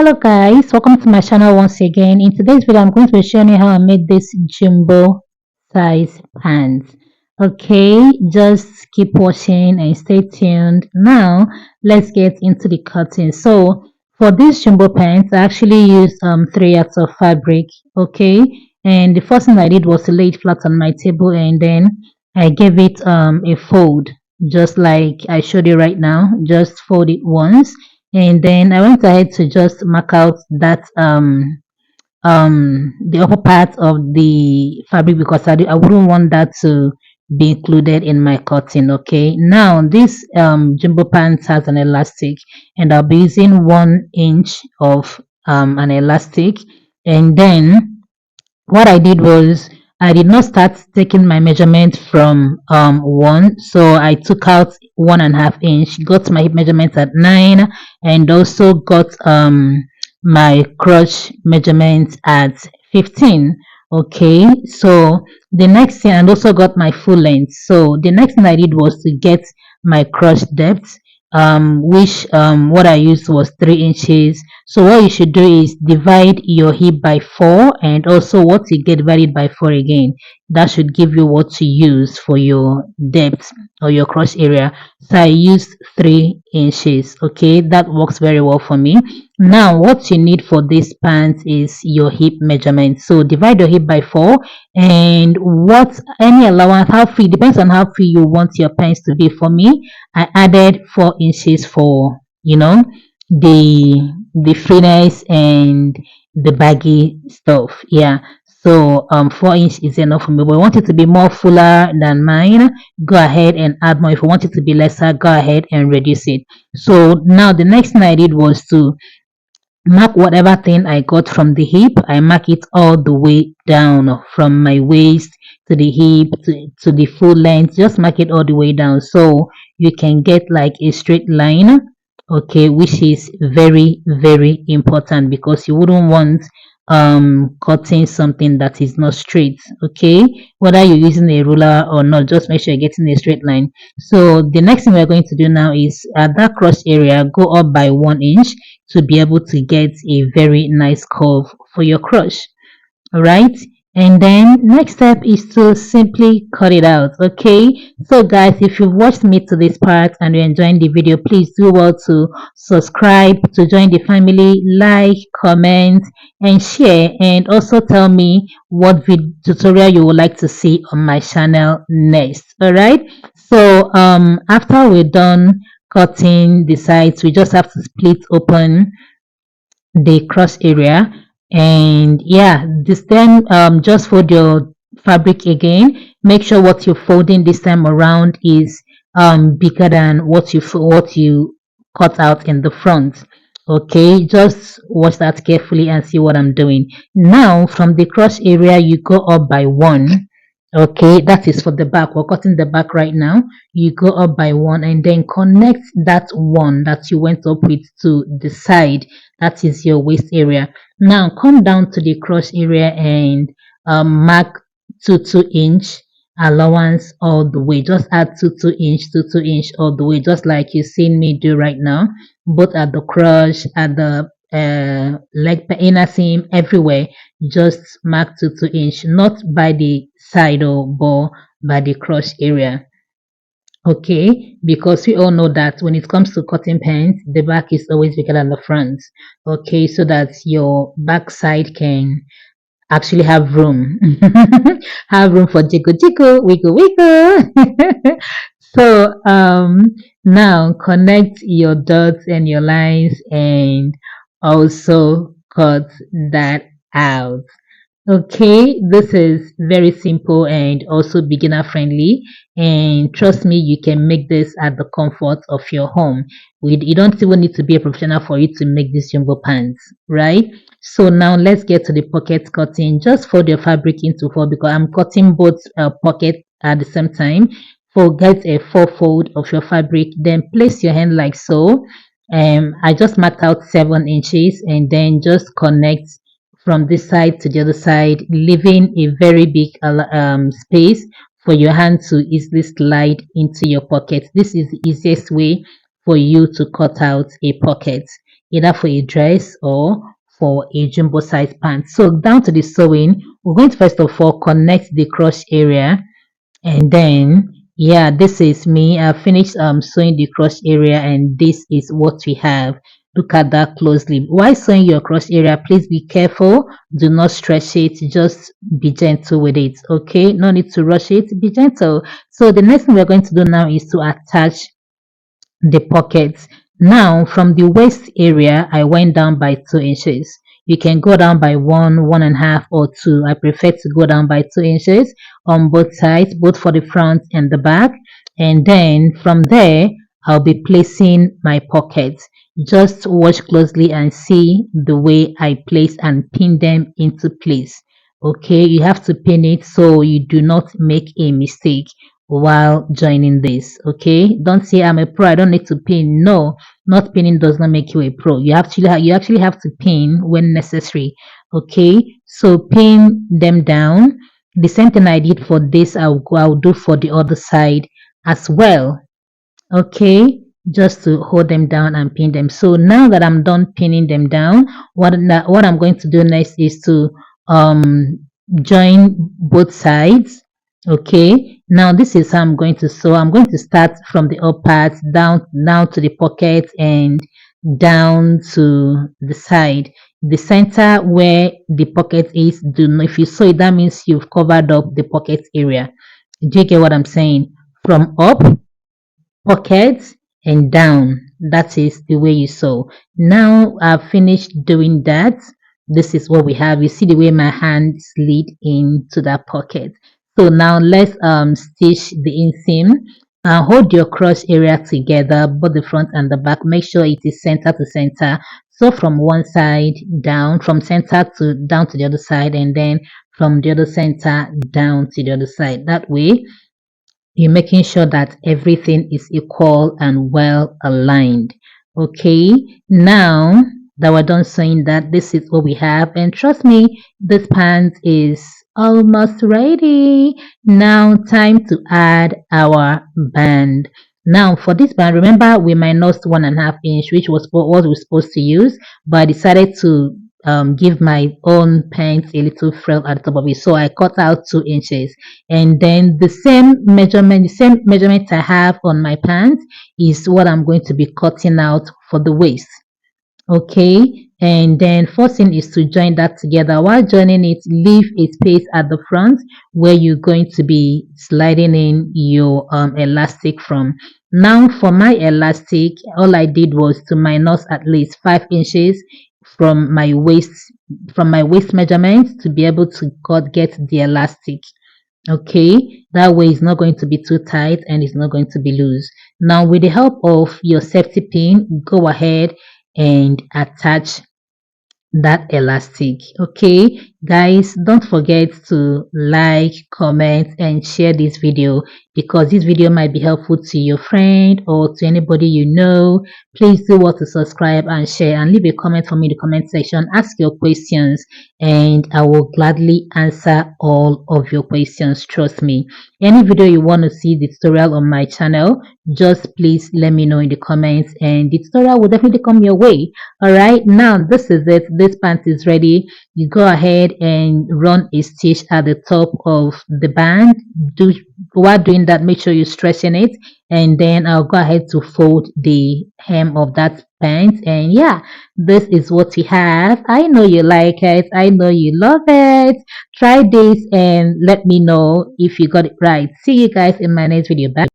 Hello guys, welcome to my channel once again. In today's video, I'm going to be showing you how I made this jumbo size pants. Okay, just keep watching and stay tuned. Now, let's get into the cutting. So, for this jumbo pants, I actually used 3 yards of fabric. Okay, and the first thing I did was to lay it flat on my table, and then I gave it a fold, just like I showed you right now. Just fold it once, and then I went ahead to just mark out that the upper part of the fabric because I wouldn't want that to be included in my cutting. Okay, now this jumbo pants has an elastic, and I'll be using 1 inch of an elastic. And then what I did was I did not start taking my measurement from one, so I took out 1.5 inch, got my hip measurement at 9, and also got my crotch measurement at 15. Okay, so the next thing, and also got my full length. So the next thing I did was to get my crotch depth, which what I used was 3 inches. So what you should do is divide your hip by 4, and also what you get divided by 4 again. That should give you what to use for your depth or your crotch area. So I used 3 inches. Okay, that works very well for me. Now what you need for this pants is your hip measurement. So divide your hip by 4, and what any allowance, how free, depends on how free you want your pants to be. For me, I added 4 inches for the freeness and the baggy stuff. Yeah. So 4 inch is enough for me. But I want it to be more fuller than mine, go ahead and add more. If you want it to be lesser, go ahead and reduce it. So now the next thing I did was to mark whatever thing I got from the hip. I mark it all the way down from my waist to the hip to the full length. Just mark it all the way down so you can get like a straight line. Okay, which is very very important because you wouldn't want cutting something that is not straight. Okay, whether you're using a ruler or not, just make sure you're getting a straight line. So the next thing we're going to do now is at that cross area, go up by 1 inch to be able to get a very nice curve for your crush. All right, and then next step is to simply cut it out. Okay, so guys, if you've watched me to this part and you're enjoying the video, please do well to subscribe, to join the family, like, comment and share, and also tell me what tutorial you would like to see on my channel next. All right, so after we're done cutting the sides, we just have to split open the cross area. And yeah, this then just fold your fabric again. Make sure what you're folding this time around is bigger than what you cut out in the front. Okay, just watch that carefully and see what I'm doing. Now from the cross area you go up by 1. Okay, that is for the back. We're cutting the back right now. You go up by 1 and then connect that one that you went up with to the side. That is your waist area. Now come down to the cross area and mark 2 inch allowance all the way. Just add 2 inch to 2 inch all the way, just like you seen me do right now, both at the crotch, at the leg inner seam, everywhere. Just mark 2 inch, not by the side or but by the crotch area. Okay, because we all know that when it comes to cutting pants, the back is always bigger than the front. Okay, so that your back side can actually have room have room for jiggle jiggle, wiggle wiggle. So now connect your dots and your lines and also cut that out. Okay, this is very simple and also beginner friendly, and trust me, you can make this at the comfort of your home. You don't even need to be a professional for you to make these jumbo pants, right? So now let's get to the pocket cutting. Just fold your fabric into 4 because I'm cutting both pocket at the same time. Get a 4 fold of your fabric, then place your hand like so. I just marked out 7 inches, and then just connect from this side to the other side, leaving a very big space for your hand to easily slide into your pocket. This is the easiest way for you to cut out a pocket. either for a dress or for a jumbo size pants. So down to the sewing, we're going to first of all connect the crotch area, and then yeah, this is me. I finished sewing the crotch area, and this is what we have. Look at that closely. While sewing your crotch area, please be careful. Do not stretch it. Just be gentle with it. Okay, no need to rush it. Be gentle. So the next thing we're going to do now is to attach the pockets. Now from the waist area, I went down by 2 inches. You can go down by 1.5, or 2. I prefer to go down by 2 inches on both sides, both for the front and the back. And then from there, I'll be placing my pockets. Just watch closely and see the way I place and pin them into place. Okay, you have to pin it so you do not make a mistake while joining this. Okay, don't say I'm a pro, I don't need to pin. No, not pinning does not make you a pro. You actually have to pin when necessary. Okay, so pin them down. The same thing I did for this, I'll do for the other side as well. Okay, just to hold them down and pin them. So now that I'm done pinning them down, what I'm going to do next is to join both sides. Okay, now this is how I'm going to sew. I'm going to start from the up part down to the pocket and down to the side. The center where the pocket is, do not, if you sew it, that means you've covered up the pocket area. Do you get what I'm saying? From up, pockets, and down. That is the way you sew. Now I've finished doing that. This is what we have. You see the way my hand slid into that pocket. So now let's stitch the inseam. Hold your crotch area together, both the front and the back. Make sure it is center to center. So from one side down, from center to down to the other side, and then from the other center down to the other side. That way you're making sure that everything is equal and well aligned. Okay, now that we're done saying that, this is what we have, and trust me, this pant is almost ready. Now time to add our band. Now for this band, remember we minused 1.5 inch, which was what we were supposed to use, but I decided to give my own pants a little frill at the top of it, so I cut out 2 inches, and then the same measurement I have on my pants is what I'm going to be cutting out for the waist. Okay, and then first thing is to join that together. While joining it, leave a space at the front where you're going to be sliding in your elastic from. Now for my elastic, all I did was to minus at least 5 inches from my waist measurement to be able to get the elastic. Okay, that way it's not going to be too tight and it's not going to be loose. Now with the help of your safety pin, go ahead and attach that elastic. Okay guys, don't forget to like, comment, and share this video, because this video might be helpful to your friend or to anybody you know. Please do want to subscribe and share, and leave a comment for me in the comment section. Ask your questions and I will gladly answer all of your questions. Trust me. Any video you want to see the tutorial on my channel, just please let me know in the comments and the tutorial will definitely come your way. All right, now this is it. This pant is ready. You go ahead and run a stitch at the top of the band. While doing that, make sure you're stretching it, and then I'll go ahead to fold the hem of that pant. And yeah, this is what we have. I know you like it, I know you love it. Try this and let me know if you got it right. See you guys in my next video. Bye.